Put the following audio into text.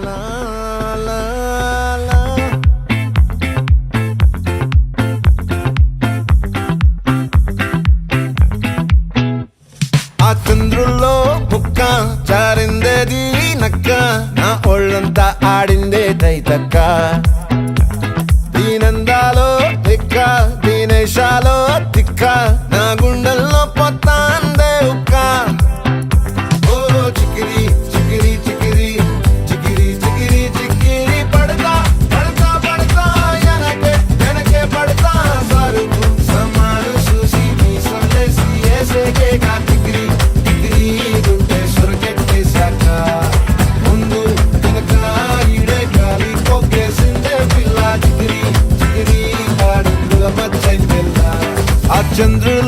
లా లా లా. ఆ చంద్రుల్లో బుక్క జారిందేది నక్క, నా ఒళ్ళంతా ఆడిందే తైతక్క. దీనందాలో తిక్క, దీనేశాలో తిక్క, నా గుండెల్లో పొత్తాందే ఉక్క. ఓ చికిరి చికిరి చికిరి చికిరి చికిరి చికిరి పడతా పడతా పడతా వెనకే వెనకే పడతా. సరుకు సమాను చూసి మీ సందేశి ఏసేకే కా చికిరి చికిరి గుంటే సొరకెట్టేశాక ముందు వెనక ఈడే గాలి కొక్కేసిందే పిల్ల. చికిరి చికిరి ఆడుల మచ్చైందెల్ల. ఆ చంద్రుడు